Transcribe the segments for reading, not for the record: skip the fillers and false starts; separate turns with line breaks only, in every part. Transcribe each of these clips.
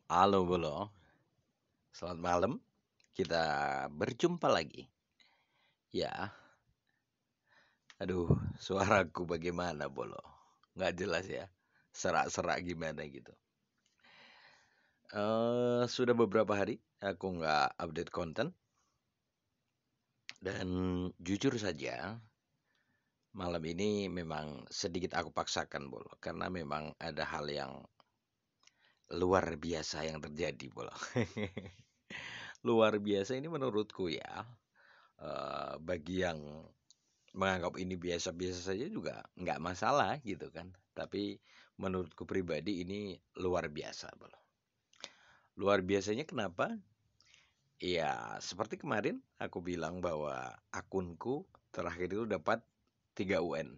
Halo Bolo, selamat malam. Kita berjumpa lagi. Ya, aduh, suaraku bagaimana Bolo? Nggak jelas ya. Serak-serak gimana gitu. Sudah beberapa hari aku nggak update konten. Dan jujur saja, malam ini memang sedikit aku paksakan Bolo. Karena memang ada hal yang luar biasa yang terjadi Bolo. Luar biasa ini menurutku ya. Bagi yang menganggap ini biasa-biasa saja juga nggak masalah gitu kan. Tapi menurutku pribadi ini luar biasa, Bro. Luar biasanya kenapa? Ya, seperti kemarin aku bilang bahwa akunku terakhir itu dapat 3 UN.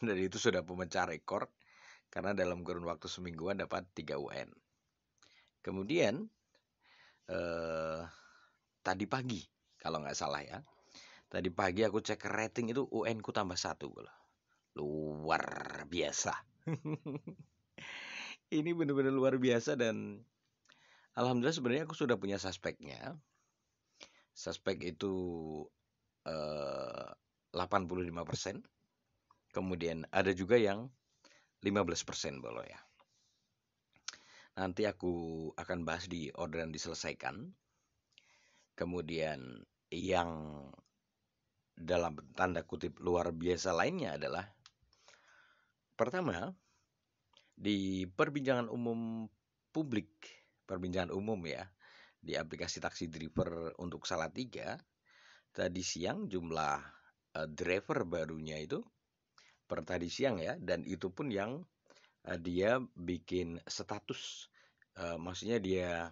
Dan itu sudah pemecah rekor karena dalam kurun waktu semingguan dapat 3 UN. Kemudian eh, tadi pagi kalau nggak salah ya. Tadi pagi aku cek rating itu UN ku tambah 1, Bro. Luar biasa. Ini benar-benar luar biasa dan alhamdulillah sebenarnya aku sudah punya suspeknya. Suspek itu 85%. Kemudian ada juga yang 15% bolo ya. Nanti aku akan bahas di orderan diselesaikan. Kemudian yang dalam tanda kutip luar biasa lainnya adalah pertama di perbincangan umum publik, perbincangan umum ya, di aplikasi taksi driver untuk Salatiga, tadi siang jumlah driver barunya itu per tadi siang ya, dan itu pun yang dia bikin status, maksudnya dia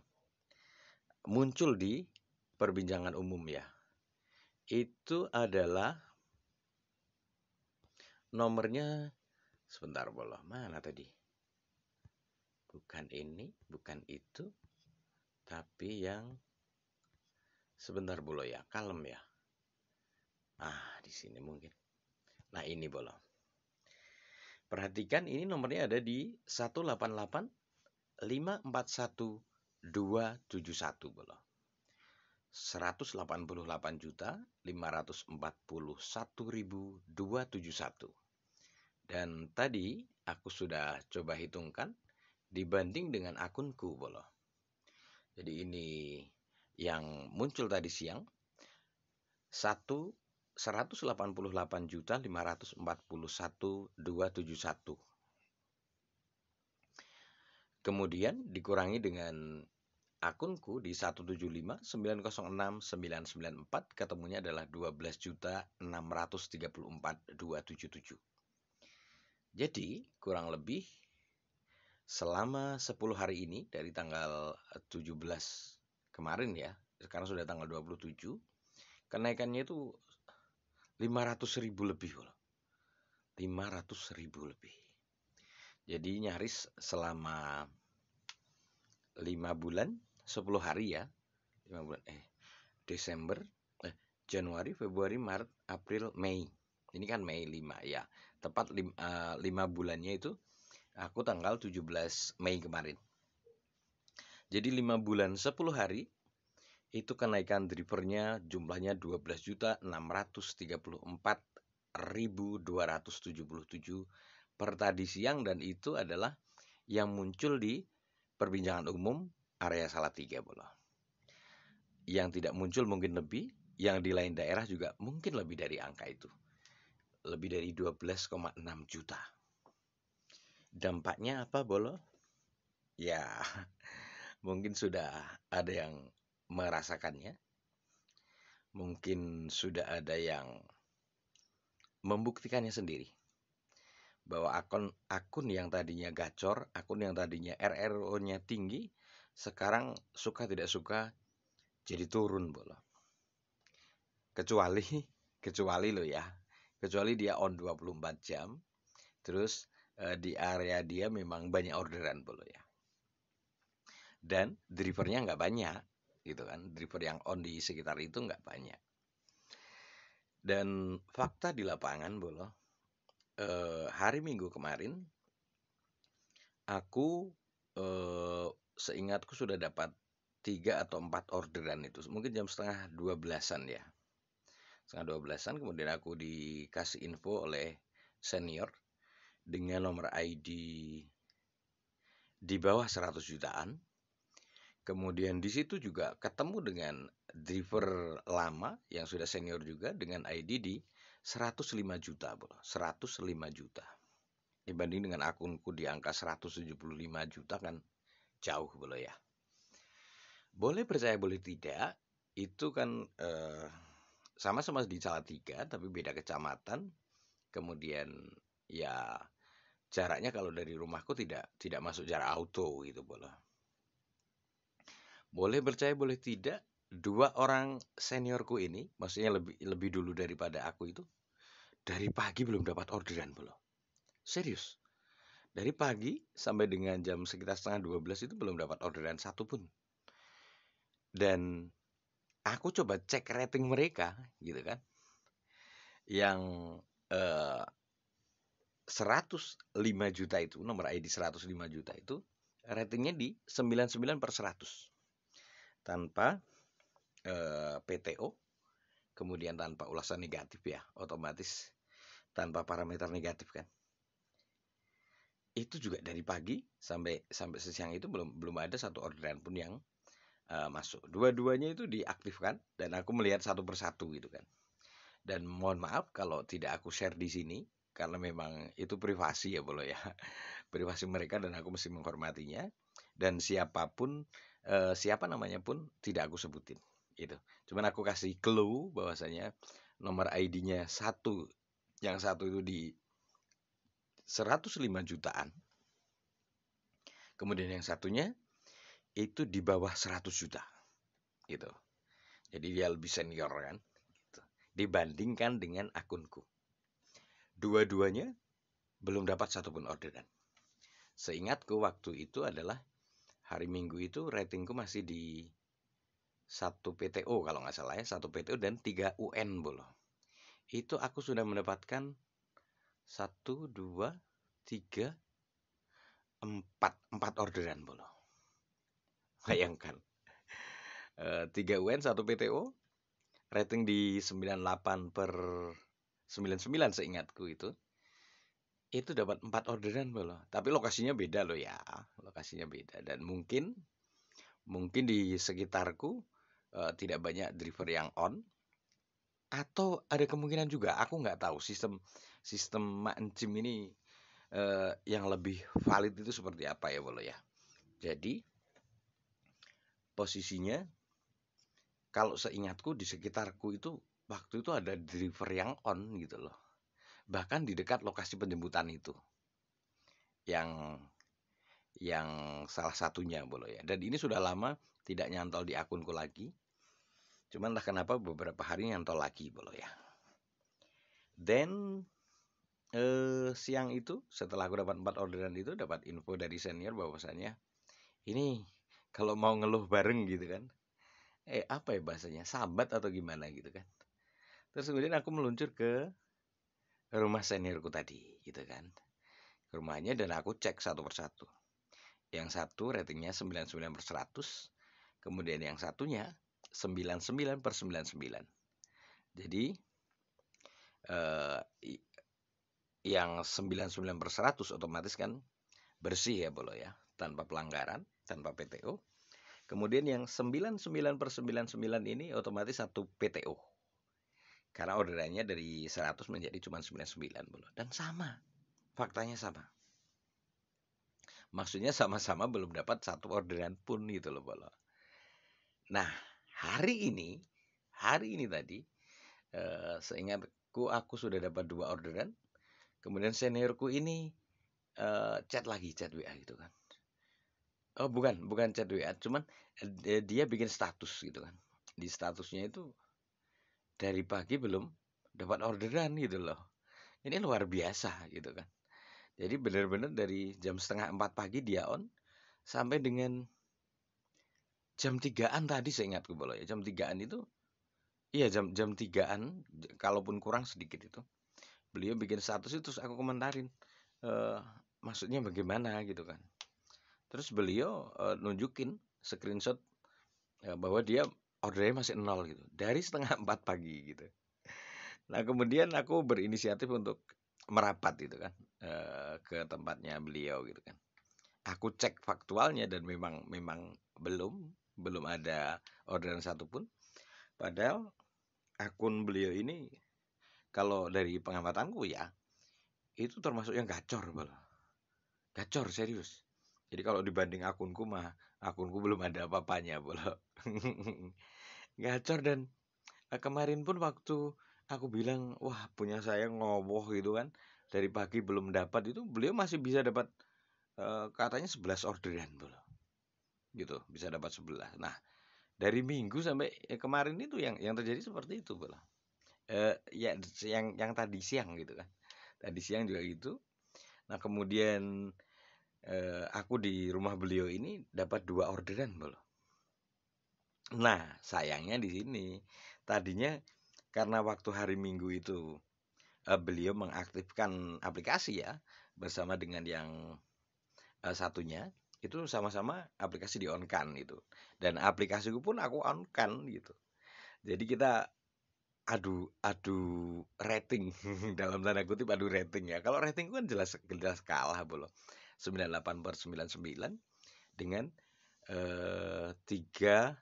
muncul di perbincangan umum ya. Itu adalah nomornya sebentar bolo, mana tadi? Bukan ini, bukan itu, tapi yang sebentar bolo ya, kalem ya. Di sini mungkin. Nah, ini bolo. Perhatikan ini nomornya ada di 188 541 271 bolo. 188.541.271. Dan tadi aku sudah coba hitungkan dibanding dengan akunku bolo. Jadi ini yang muncul tadi siang 188.541.271. Kemudian dikurangi dengan akunku di 175.906.994 ketemunya adalah 12.634.277. Jadi kurang lebih selama 10 hari ini dari tanggal 17 kemarin ya, sekarang sudah tanggal 27, kenaikannya itu 500.000 lebih loh. 500.000 lebih. Jadi nyaris selama 5 bulan 10 hari ya, 5 bulan Desember, Januari, Februari, Maret, April, Mei. Ini kan Mei 5 ya. Tepat 5 bulannya itu aku tanggal 17 Mei kemarin. Jadi 5 bulan 10 hari itu kenaikan drivernya jumlahnya 12.634.277 per tadi siang, dan itu adalah yang muncul di perbincangan umum area Salatiga bolo. Yang tidak muncul mungkin lebih, yang di lain daerah juga mungkin lebih dari angka itu. Lebih dari 12,6 juta. Dampaknya apa bolo? Ya, mungkin sudah ada yang merasakannya. Mungkin sudah ada yang membuktikannya sendiri. Bahwa akun yang tadinya gacor, akun yang tadinya RRO-nya tinggi, sekarang suka tidak suka jadi turun bolo. Kecuali lo ya. Kecuali dia on 24 jam. Terus di area dia memang banyak orderan bolo ya. Dan drivernya nggak banyak gitu kan. Driver yang on di sekitar itu nggak banyak. Dan fakta di lapangan bolo, hari Minggu kemarin aku seingatku sudah dapat 3 atau 4 orderan itu. Mungkin jam setengah 12-an ya. Setengah 12-an kemudian aku dikasih info oleh senior dengan nomor ID di bawah 100 jutaan. Kemudian di situ juga ketemu dengan driver lama yang sudah senior juga dengan ID di 105 juta, bro. 105 juta. Dibanding dengan akunku di angka 175 juta kan jauh, bro ya. Boleh percaya boleh tidak, itu kan sama-sama di Salatiga tapi beda kecamatan. Kemudian ya jaraknya kalau dari rumahku tidak masuk jarak auto gitu, bro. Boleh percaya boleh tidak, 2 orang seniorku ini, maksudnya lebih dulu daripada aku itu, dari pagi belum dapat orderan, belum. Serius. Dari pagi sampai dengan jam sekitar setengah 12 itu belum dapat orderan satu pun. Dan aku coba cek rating mereka, gitu kan. Yang 105 juta itu, nomor ID 105 juta itu, ratingnya di 99/100. Tanpa PTO, kemudian tanpa ulasan negatif ya, otomatis tanpa parameter negatif kan. Itu juga dari pagi sampai sesiang itu belum ada satu orderan pun yang masuk. Dua-duanya itu diaktifkan dan aku melihat satu persatu gitu kan. Dan mohon maaf kalau tidak aku share di sini karena memang itu privasi ya, boleh ya. Privasi mereka dan aku mesti menghormatinya, dan siapapun siapa namanya pun tidak aku sebutin gitu. Cuman aku kasih clue bahwasanya nomor ID-nya satu, yang satu itu di 105 jutaan. Kemudian yang satunya itu di bawah 100 juta gitu. Jadi dia lebih senior kan gitu. Dibandingkan dengan akunku. Dua-duanya belum dapat satupun orderan. Seingatku waktu itu adalah hari Minggu itu ratingku masih di 1 PTO kalau nggak salah ya, 1 PTO dan 3 UN, bolo. Itu aku sudah mendapatkan 1, 2, 3, 4 orderan, bolo. Bayangkan. 3 UN, 1 PTO, rating di 98/99 seingatku itu. Itu dapat 4 orderan, bolo. Tapi lokasinya beda loh ya. Lokasinya beda. Dan mungkin di sekitarku tidak banyak driver yang on. Atau ada kemungkinan juga, aku nggak tahu sistem mancim ini yang lebih valid itu seperti apa ya, bolo ya. Jadi posisinya kalau seingatku di sekitarku itu waktu itu ada driver yang on gitu loh. Bahkan di dekat lokasi penjemputan itu. Yang salah satunya, bolo ya. Dan ini sudah lama tidak nyantol di akunku lagi. Cuman entah kenapa beberapa hari nyantol lagi, bolo ya. Dan siang itu setelah aku dapat 4 orderan itu, dapat info dari senior bahwasannya ini kalau mau ngeluh bareng gitu kan, apa ya bahasanya, sambat atau gimana gitu kan. Terus kemudian aku meluncur ke rumah seniorku tadi gitu kan, ke rumahnya, dan aku cek satu persatu. Yang satu ratingnya 99/100, kemudian yang satunya 99/99. Jadi yang 99/100 otomatis kan bersih ya, bolo ya, tanpa pelanggaran, tanpa PTO. Kemudian yang 99/99 ini otomatis satu PTO. Karena orderannya dari 100 menjadi cuma 99, bolo. Dan sama, faktanya sama. Maksudnya sama-sama belum dapat satu orderan pun gitu loh, bolo. Nah, hari ini tadi seingatku aku sudah dapat 2 orderan. Kemudian seniorku ini chat WA gitu kan. Oh, bukan chat WA, cuman dia bikin status gitu kan. Di statusnya itu dari pagi belum dapat orderan gitu loh. Ini luar biasa gitu kan. Jadi benar-benar dari jam 3:30 pagi dia on sampai dengan jam 3-an tadi seingatku, bolo ya. Jam 3-an itu, iya jam 3-an, kalaupun kurang sedikit itu. Beliau bikin status itu terus aku komentarin, maksudnya bagaimana gitu kan. Terus beliau nunjukin screenshot bahwa dia ordernya masih 0 gitu dari setengah 4 pagi gitu. Nah kemudian aku berinisiatif untuk merapat gitu kan, ke tempatnya beliau gitu kan. Aku cek faktualnya dan memang memang belum ada orderan satupun. Padahal akun beliau ini kalau dari pengamatanku ya itu termasuk yang gacor malah. Gacor serius. Jadi kalau dibanding akunku mah akunku belum ada apa-apanya malah. Gacor dan kemarin pun waktu aku bilang wah punya saya ngoboh gitu kan dari pagi belum dapat itu beliau masih bisa dapat katanya 11 orderan malah. Gitu, bisa dapat 11. Nah, dari Minggu sampai kemarin itu yang terjadi seperti itu malah. Ya yang tadi siang gitu kan. Tadi siang juga gitu. Nah, kemudian aku di rumah beliau ini dapat 2 orderan malah. Nah, sayangnya di sini tadinya karena waktu hari Minggu itu beliau mengaktifkan aplikasi ya bersama dengan yang satunya itu sama-sama aplikasi di on kan itu. Dan aplikasiku pun aku on kan gitu. Jadi kita adu adu rating dalam tanda kutip adu rating ya. Kalau rating kan jelas jelas kalah bolo. 98/99 dengan 3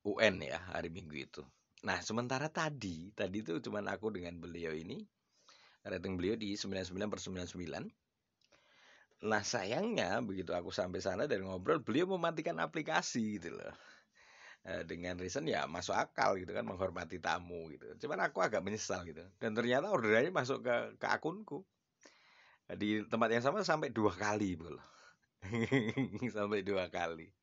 UN ya hari Minggu itu. Nah, sementara tadi itu cuman aku dengan beliau ini rating beliau di 99/99. Nah, sayangnya begitu aku sampai sana dan ngobrol, beliau mematikan aplikasi gitu loh. Dengan reason ya masuk akal gitu kan menghormati tamu gitu. Cuman aku agak menyesal gitu. Dan ternyata orderannya masuk ke akunku. Di tempat yang sama sampai 2 kali bro. Sampai 2 kali.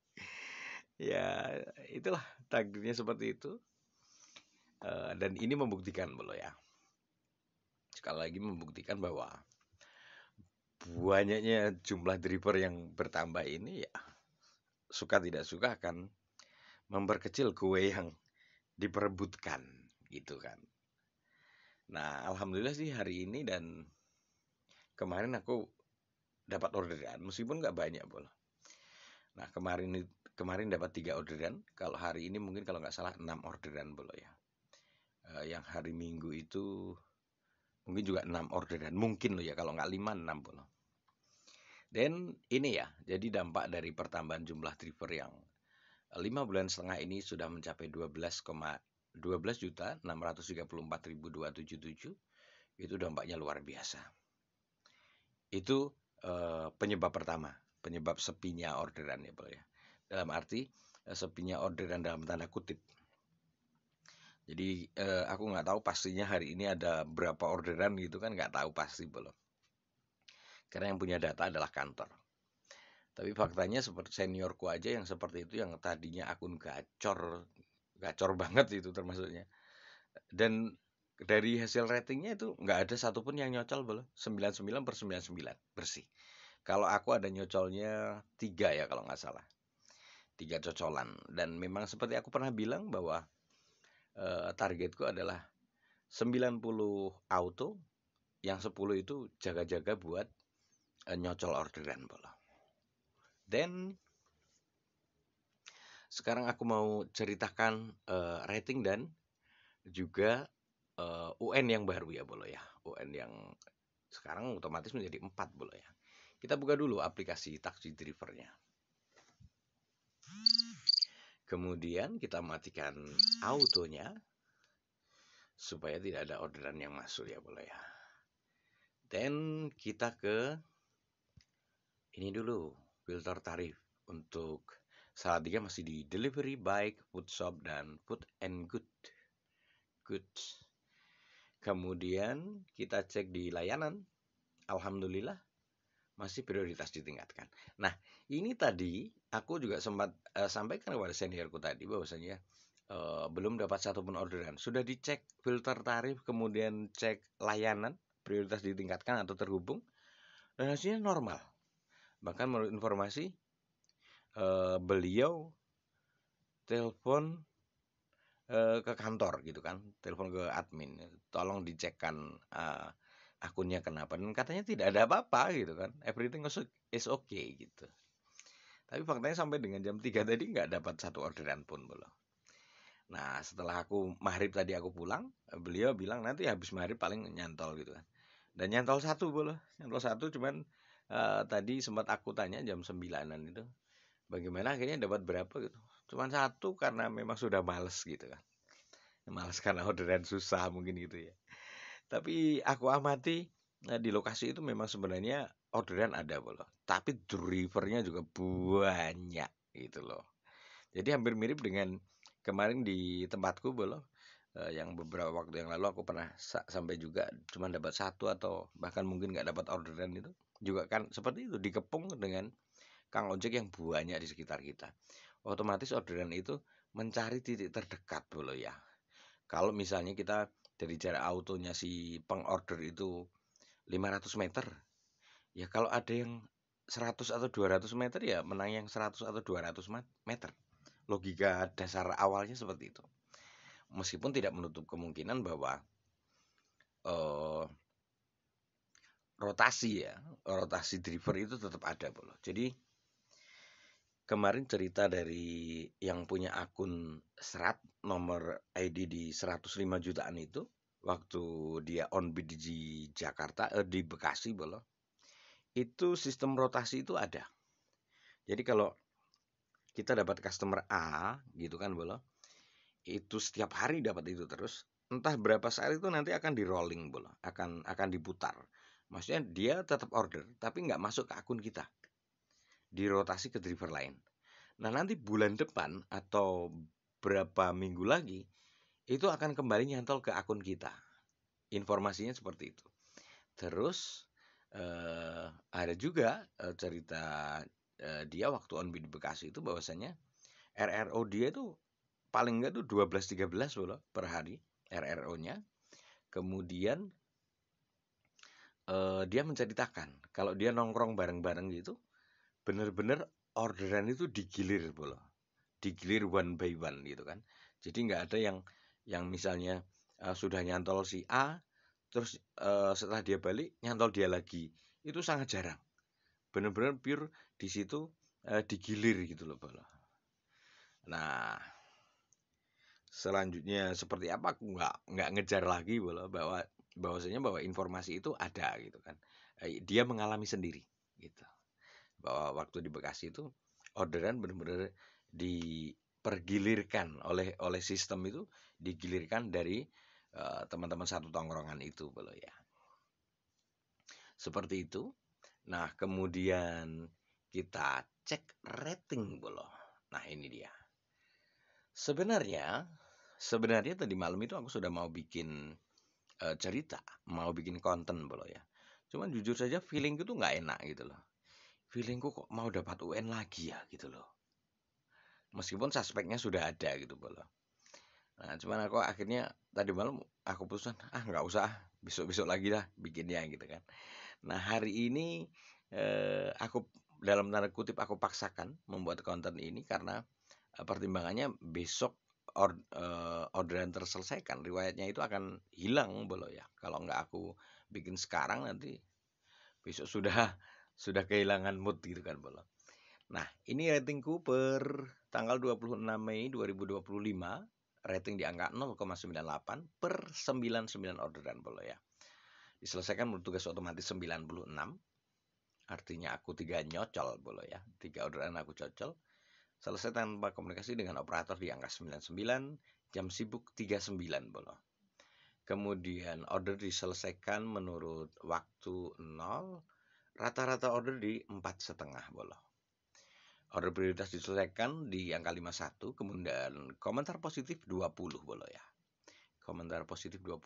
Ya itulah takdirnya seperti itu. Dan ini membuktikan bro ya. Sekali lagi membuktikan bahwa banyaknya jumlah driver yang bertambah ini ya suka tidak suka akan memperkecil kue yang diperebutkan gitu kan. Nah, alhamdulillah sih hari ini dan kemarin aku dapat orderan meskipun nggak banyak bola. Nah, kemarin dapat 3 orderan. Kalau hari ini mungkin kalau nggak salah 6 orderan bola ya. Yang hari Minggu itu mungkin juga 6 orderan. Mungkin loh ya kalau nggak 5 6 bola. Dan ini ya, jadi dampak dari pertambahan jumlah driver yang 5 bulan setengah ini sudah mencapai 12,12.634.277 itu dampaknya luar biasa. Itu penyebab pertama, penyebab sepinya orderan ya, Bro ya. Dalam arti sepinya orderan dalam tanda kutip. Jadi aku nggak tahu pastinya hari ini ada berapa orderan gitu kan nggak tahu pasti belum. Karena yang punya data adalah kantor. Tapi faktanya seperti seniorku aja yang seperti itu yang tadinya akun gacor, gacor banget itu termasuknya. Dan dari hasil ratingnya itu nggak ada satupun yang nyocol belum 99/99 bersih. Kalau aku ada nyocolnya 3 ya kalau nggak salah. 3 cocolan. Dan memang seperti aku pernah bilang bahwa targetku adalah 90 auto, yang 10 itu jaga-jaga buat nyocol orderan bola. Dan sekarang aku mau ceritakan rating dan juga UN yang baru ya bola ya. UN yang sekarang otomatis menjadi 4 bola ya. Kita buka dulu aplikasi taksi drivernya. Kemudian kita matikan autonya supaya tidak ada orderan yang masuk ya boleh ya. Dan kita ke ini dulu filter tarif untuk Salatiga masih di delivery, bike, food shop dan food and goods. Kemudian kita cek di layanan, alhamdulillah masih prioritas ditingkatkan. Nah ini tadi aku juga sempat sampaikan kepada seniorku tadi bahwasanya belum dapat satupun orderan. Sudah dicek filter tarif, kemudian cek layanan, prioritas ditingkatkan atau terhubung, dan hasilnya normal. Bahkan menurut informasi, beliau telepon ke kantor gitu kan, telepon ke admin, tolong dicekkan akunnya kenapa, dan katanya tidak ada apa-apa gitu kan, everything is okay gitu. Tapi faktanya sampai dengan jam 3 tadi nggak dapat satu orderan pun bolo. Nah setelah aku maghrib tadi aku pulang, beliau bilang nanti habis maghrib paling nyantol gitu kan. Dan nyantol satu bolo, nyantol satu cuman tadi sempat aku tanya jam 9-an itu, bagaimana akhirnya dapat berapa gitu. Cuman satu karena memang sudah males gitu kan. Males karena orderan susah mungkin gitu ya. Tapi aku amati di lokasi itu memang sebenarnya orderan ada bolo. Tapi drivernya juga banyak gitu loh. Jadi hampir mirip dengan kemarin di tempatku bolo. Yang beberapa waktu yang lalu aku pernah sampai juga cuma dapat satu atau bahkan mungkin nggak dapat orderan itu. Juga kan seperti itu dikepung dengan kang ojek yang banyak di sekitar kita. Otomatis orderan itu mencari titik terdekat bolo ya. Kalau misalnya kita dari jarak autonya si pengorder itu 500 meter, ya kalau ada yang 100 atau 200 meter ya menang yang 100 atau 200 meter. Logika dasar awalnya seperti itu. Meskipun tidak menutup kemungkinan bahwa eh, rotasi ya, rotasi driver itu tetap ada bolo. Jadi kemarin cerita dari yang punya akun serat nomor ID di 105 jutaan itu waktu dia on bid di Jakarta di Bekasi bolo. Itu sistem rotasi itu ada. Jadi kalau kita dapat customer A gitu kan bolo, itu setiap hari dapat itu terus, entah berapa saat itu nanti akan di rolling bolo, akan diputar. Maksudnya dia tetap order tapi nggak masuk ke akun kita, dirotasi ke driver lain. Nah nanti bulan depan atau berapa minggu lagi itu akan kembali nyantol ke akun kita. Informasinya seperti itu. Terus ada juga cerita dia waktu on bid di Bekasi itu bahwasanya RRO dia itu paling enggak tuh 12-13 loh per hari RRO-nya. Kemudian dia menceritakan kalau dia nongkrong bareng-bareng gitu, bener-bener orderan itu digilir bolo, digilir one by one gitu kan. Jadi nggak ada yang misalnya sudah nyantol si A, terus setelah dia balik nyantol dia lagi, itu sangat jarang. Bener-bener pure di situ digilir gitu loh bolo. Nah selanjutnya seperti apa aku nggak ngejar lagi bahwasanya bahwa informasi itu ada gitu kan. Dia mengalami sendiri gitu bahwa waktu di Bekasi itu orderan benar-benar dipergilirkan oleh sistem itu, digilirkan dari teman-teman satu tongkrongan itu bolo ya seperti itu. Nah kemudian kita cek rating bolo. Nah ini dia sebenarnya. Sebenarnya tadi malam itu aku sudah mau bikin cerita, mau bikin konten bolo ya. Cuman jujur saja feelingku tuh nggak enak gitu loh. Feelingku kok mau dapat UN lagi ya gitu loh. Meskipun suspeknya sudah ada gitu bolo. Nah cuman aku akhirnya tadi malam aku putuskan nggak usah, besok-besok lagi lah bikinnya gitu kan. Nah hari ini aku dalam tanda kutip aku paksakan membuat konten ini karena pertimbangannya besok orderan terselesaikan, riwayatnya itu akan hilang bolo ya. Kalau nggak aku bikin sekarang nanti besok sudah kehilangan mood gitu kan bolo. Nah ini ratingku per tanggal 26 Mei 2025, rating di angka 0,98 per 99 orderan bolo ya. Diselesaikan menurut tugas otomatis 96, artinya aku 3 nyocol bolo ya, 3 orderan aku cocol. Selesai tanpa komunikasi dengan operator di angka 99, jam sibuk 39 bolo. Kemudian order diselesaikan menurut waktu 0, rata-rata order di 4,5 bolo. Order prioritas diselesaikan di angka 51, kemudian komentar positif 20 bolo ya. Komentar positif 20.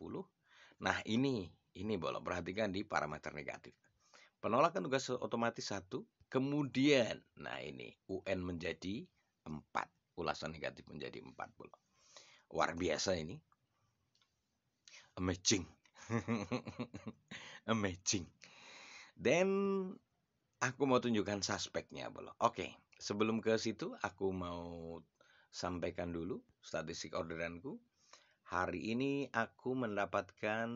Nah ini bolo, perhatikan di parameter negatif. Penolakan tugas otomatis 1, kemudian nah ini UN menjadi 4, ulasan negatif menjadi 4 bolo. Luar biasa ini. Amazing. Amazing. Dan aku mau tunjukkan suspeknya bolo. Oke, sebelum ke situ aku mau sampaikan dulu statistik orderanku. Hari ini aku mendapatkan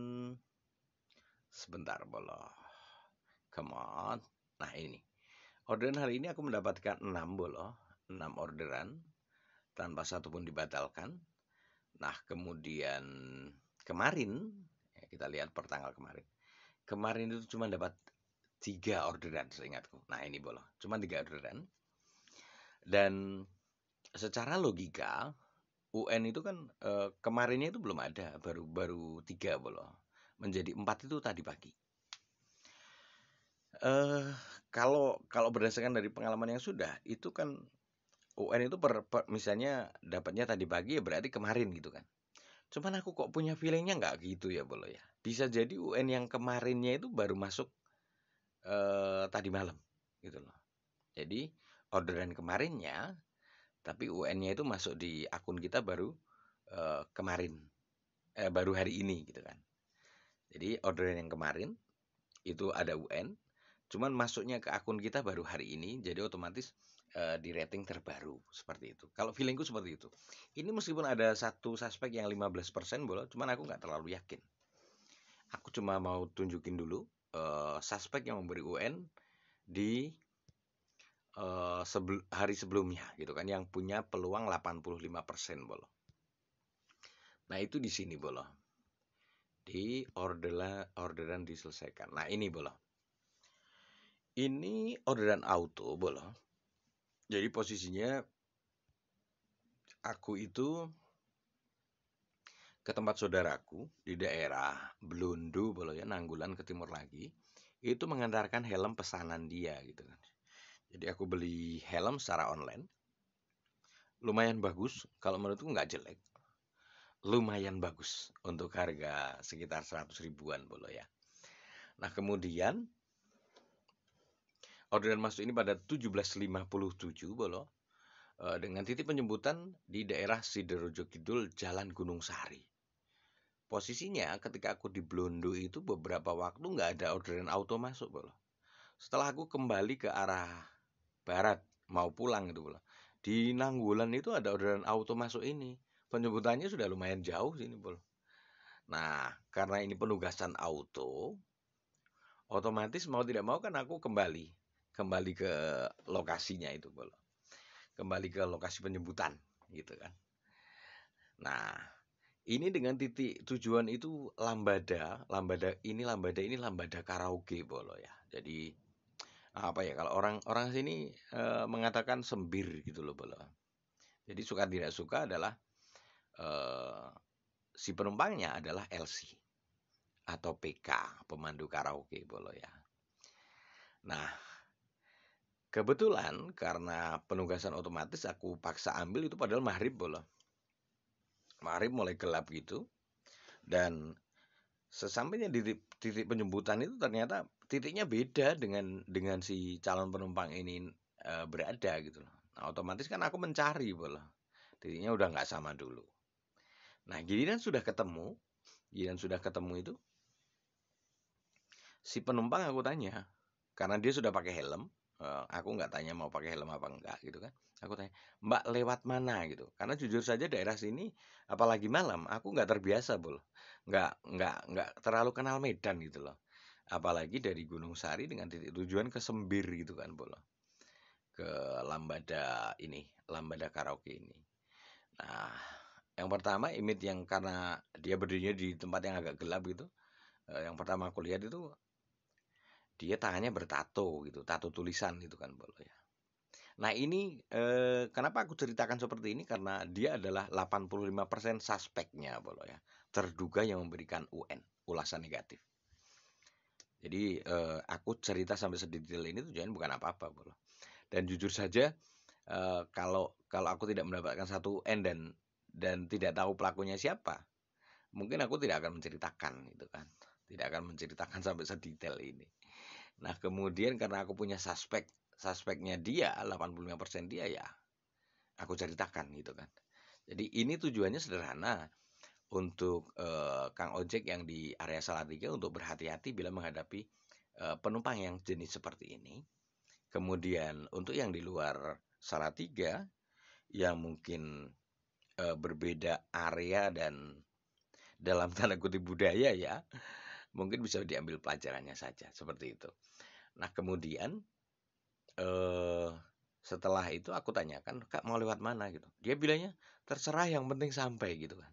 sebentar bolo. Come on. Nah ini. Orderan hari ini aku mendapatkan 6 bolo, 6 orderan tanpa satu pun dibatalkan. Nah, kemudian kemarin, ya kita lihat per tanggal kemarin. Kemarin itu cuma dapat 3 orderan seingatku. Nah, ini bolo, cuma 3 orderan. Dan secara logika, UN itu kan kemarinnya itu belum ada, baru 3 bolo. Menjadi 4 itu tadi pagi. Eh kalau berdasarkan dari pengalaman yang sudah, itu kan UN itu misalnya dapatnya tadi pagi ya berarti kemarin gitu kan. Cuman aku kok punya feelingnya nggak gitu ya bolo ya. Bisa jadi UN yang kemarinnya itu baru masuk tadi malam gitu loh. Jadi orderan kemarinnya, tapi UN-nya itu masuk di akun kita baru kemarin, baru hari ini gitu kan. Jadi orderan yang kemarin itu ada UN, cuman masuknya ke akun kita baru hari ini, jadi otomatis di rating terbaru seperti itu. Kalau feelingku seperti itu. Ini meskipun ada satu suspek yang 15% boleh, cuman aku nggak terlalu yakin. Aku cuma mau tunjukin dulu suspek yang memberi UN di hari sebelumnya gitu kan, yang punya peluang 85% bolo. Nah itu di sini bolo. Di orderan diselesaikan. Nah ini bolo. Ini orderan auto bolo. Jadi posisinya aku itu ke tempat saudaraku di daerah Belundu bolo ya, Nanggulan ke timur lagi. Itu mengantarkan helm pesanan dia gitu kan. Jadi aku beli helm secara online. Lumayan bagus, kalau menurutku nggak jelek. Lumayan bagus untuk harga sekitar 100 ribuan bolo ya. Nah kemudian orderan masuk ini pada 17.57 bolo, dengan titik penjemputan di daerah Sidoarjo Kidul, Jalan Gunung Sari. Posisinya ketika aku di Blondo itu beberapa waktu nggak ada orderan auto masuk bolo. Setelah aku kembali ke arah barat mau pulang gitu bolo, di Nanggulan itu ada orderan auto masuk ini. Penjemputannya sudah lumayan jauh sini bolo. Nah, karena ini penugasan auto, otomatis mau tidak mau kan aku kembali ke lokasinya itu bolo. Kembali ke lokasi penjemputan gitu kan. Nah, ini dengan titik tujuan itu Lambada ini Lambada karaoke bolo ya. Jadi apa ya, kalau orang sini mengatakan sembir gitu loh bolo. Jadi suka tidak suka adalah eh, si penumpangnya adalah LC atau PK, pemandu karaoke bolo ya. Nah, kebetulan karena penugasan otomatis aku paksa ambil itu padahal maghrib bolo. Maghrib mulai gelap gitu. Dan sesampainya di titik penjemputan itu ternyata titiknya beda dengan si calon penumpang ini berada gitu loh. Nah, otomatis kan aku mencari bolo. Titiknya udah nggak sama dulu. Nah, giliran sudah ketemu itu si penumpang aku tanya, karena dia sudah pakai helm, aku nggak tanya mau pakai helm apa enggak gitu kan. Aku tanya, Mbak lewat mana gitu. Karena jujur saja daerah sini, apalagi malam, aku nggak terbiasa bol, nggak terlalu kenal medan gitu loh. Apalagi dari Gunung Sari dengan titik tujuan ke Sembir gitu kan bol, ke Lambada karaoke ini. Nah, yang pertama image yang karena dia berdirinya di tempat yang agak gelap gitu, yang pertama aku lihat itu dia tangannya bertato gitu, tato tulisan gitu kan bolo ya. Nah ini kenapa aku ceritakan seperti ini, karena dia adalah 85% suspeknya bolo ya, terduga yang memberikan UN, ulasan negatif. Jadi aku cerita sampai sedetail ini tujuannya bukan apa-apa bolo. Dan jujur saja kalau aku tidak mendapatkan satu UN dan tidak tahu pelakunya siapa, mungkin aku tidak akan menceritakan gitu kan, tidak akan menceritakan sampai sedetail ini. Nah, kemudian karena aku punya suspeknya dia 85% dia ya, aku ceritakan gitu kan. Jadi ini tujuannya sederhana untuk Kang Ojek yang di area Salatiga untuk berhati-hati bila menghadapi penumpang yang jenis seperti ini. Kemudian untuk yang di luar Salatiga yang mungkin berbeda area dan dalam tanda kutip budaya ya, mungkin bisa diambil pelajarannya saja seperti itu. Nah, kemudian eh setelah itu aku tanyakan, Kak mau lewat mana gitu. Dia bilangnya terserah yang penting sampai gitu kan.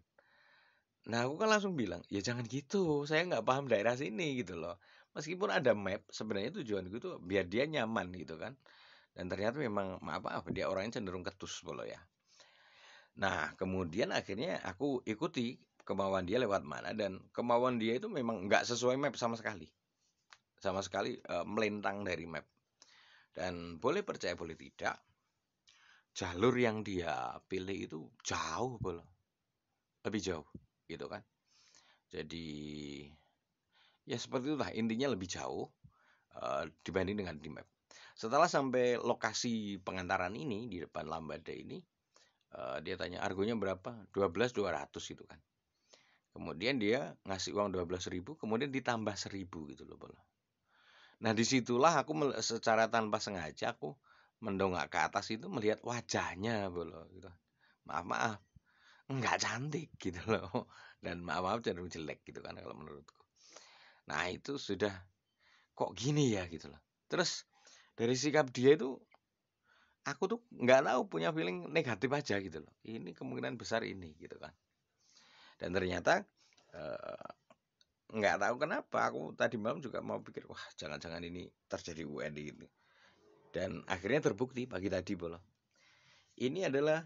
Nah aku kan langsung bilang, ya jangan gitu, saya nggak paham daerah sini gitu loh. Meskipun ada map, sebenarnya tujuanku itu biar dia nyaman gitu kan. Dan ternyata memang maaf maaf dia orangnya cenderung ketus bolo ya. Nah kemudian akhirnya aku ikuti kemauan dia lewat mana, dan kemauan dia itu memang nggak sesuai map sama sekali melintang dari map. Dan boleh percaya boleh tidak, jalur yang dia pilih itu jauh bolo, lebih jauh gitu kan. Jadi ya seperti itulah intinya, lebih jauh dibanding dengan di map. Setelah sampai lokasi pengantaran ini di depan Lambada ini, dia tanya argonya berapa? 12.200 gitu kan. Kemudian dia ngasih uang 12.000, kemudian ditambah 1.000 gitu loh bolo. Nah disitulah aku secara tanpa sengaja aku mendongak ke atas itu melihat wajahnya bolo gitu. Maaf maaf, nggak cantik gitu loh. Dan maaf maaf cenderung jelek gitu kan kalau menurutku. Nah itu sudah, kok gini ya gitu loh. Terus dari sikap dia itu aku tuh nggak tahu, punya feeling negatif aja gitu loh. Ini kemungkinan besar ini gitu kan. Dan ternyata eh, nggak tahu kenapa aku tadi malam juga mau pikir, wah jangan-jangan ini terjadi UNI gitu. Dan akhirnya terbukti pagi tadi bolo. Ini adalah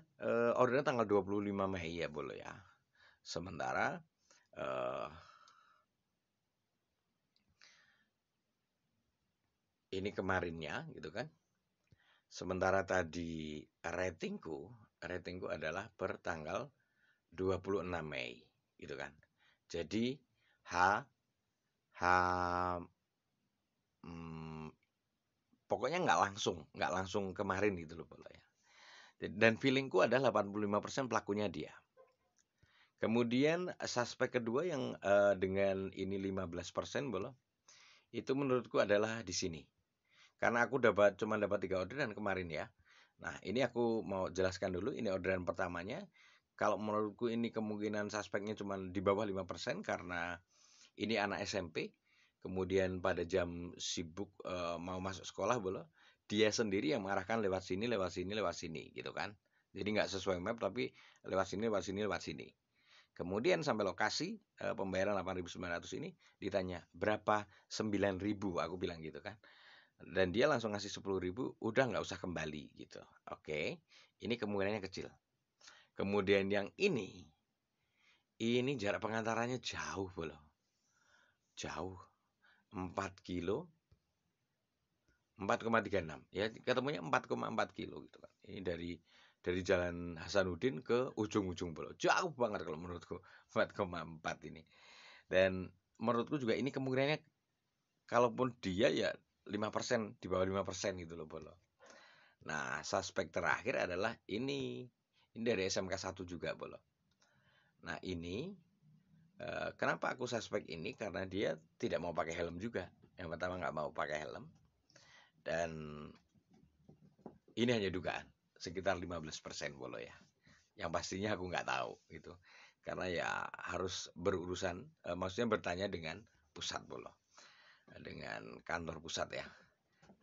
ordernya tanggal 25 Mei ya bolo ya. Sementara eh, ini kemarinnya gitu kan. Sementara tadi ratingku adalah per tanggal 26 Mei gitu kan. Jadi H H hmm, pokoknya nggak langsung kemarin gitu loh Bolo ya. Dan feelingku adalah 85% pelakunya dia. Kemudian suspek kedua yang dengan ini 15% Bolo, itu menurutku adalah di sini. Karena aku cuma dapat 3 orderan kemarin ya. Nah, ini aku mau jelaskan dulu, ini orderan pertamanya. Kalau menurutku ini kemungkinan suspeknya cuma di bawah 5% karena ini anak SMP. Kemudian pada jam sibuk mau masuk sekolah bola, dia sendiri yang mengarahkan lewat sini, lewat sini, lewat sini gitu kan. Jadi nggak sesuai map tapi lewat sini, lewat sini, lewat sini. Kemudian sampai lokasi pembayaran 8.900 ini ditanya berapa, 9.000 aku bilang gitu kan. Dan dia langsung ngasih 10.000, udah nggak usah kembali gitu. Oke, ini kemungkinannya kecil. Kemudian yang ini jarak pengantarannya jauh belum? Jauh, 4 kilo, 4,36. Ya, ketemunya 4,4 kilo gitu kan. Ini dari Jalan Hasanuddin ke ujung-ujung pulau. Jauh banget kalau menurutku 4,4 ini. Dan menurutku juga ini kemungkinannya kalaupun dia ya 5%, di bawah 5% gitu loh bolo. Nah, suspek terakhir adalah ini. Ini dari SMK 1 juga bolo. Nah, ini kenapa aku suspek ini? Karena dia tidak mau pakai helm juga. Yang pertama nggak mau pakai helm. Dan ini hanya dugaan, sekitar 15% bolo ya. Yang pastinya aku nggak tahu gitu. Karena ya harus berurusan, maksudnya bertanya dengan pusat bolo. Dengan kantor pusat ya.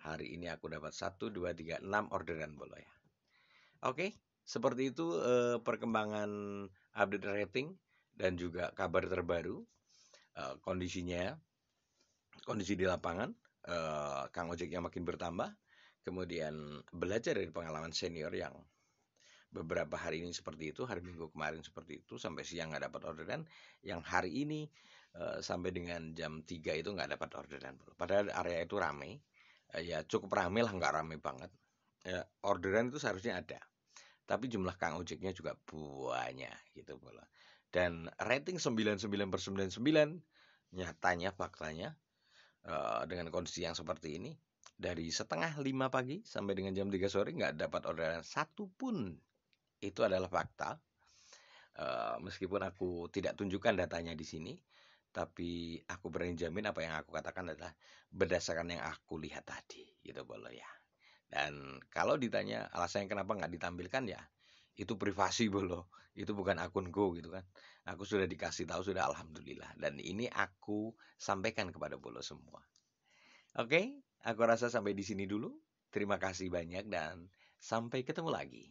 Hari ini aku dapat 1, 2, 3, 6 orderan bolo ya. Oke, seperti itu perkembangan update rating dan juga kabar terbaru kondisinya, kondisi di lapangan, Kang Ojek yang makin bertambah, kemudian belajar dari pengalaman senior yang beberapa hari ini seperti itu, hari Minggu kemarin seperti itu, sampai siang nggak dapat orderan, yang hari ini sampai dengan jam 3 itu nggak dapat orderan. Padahal area itu ramai, ya cukup ramai lah, nggak ramai banget. Ya, orderan itu seharusnya ada, tapi jumlah Kang Ojeknya juga banyak gitu bola. Dan rating 99/99, nyatanya faktanya dengan kondisi yang seperti ini, dari setengah 5 pagi sampai dengan jam 3 sore nggak dapat orderan satu pun. Itu adalah fakta. Meskipun aku tidak tunjukkan datanya di sini, tapi aku berani jamin apa yang aku katakan adalah berdasarkan yang aku lihat tadi, gitu boleh ya. Dan kalau ditanya alasannya kenapa nggak ditampilkan ya, itu privasi bolo, itu bukan akunku gitu kan. Aku sudah dikasih tahu sudah, alhamdulillah. Dan ini aku sampaikan kepada bolo semua. Oke, aku rasa sampai di sini dulu. Terima kasih banyak dan sampai ketemu lagi.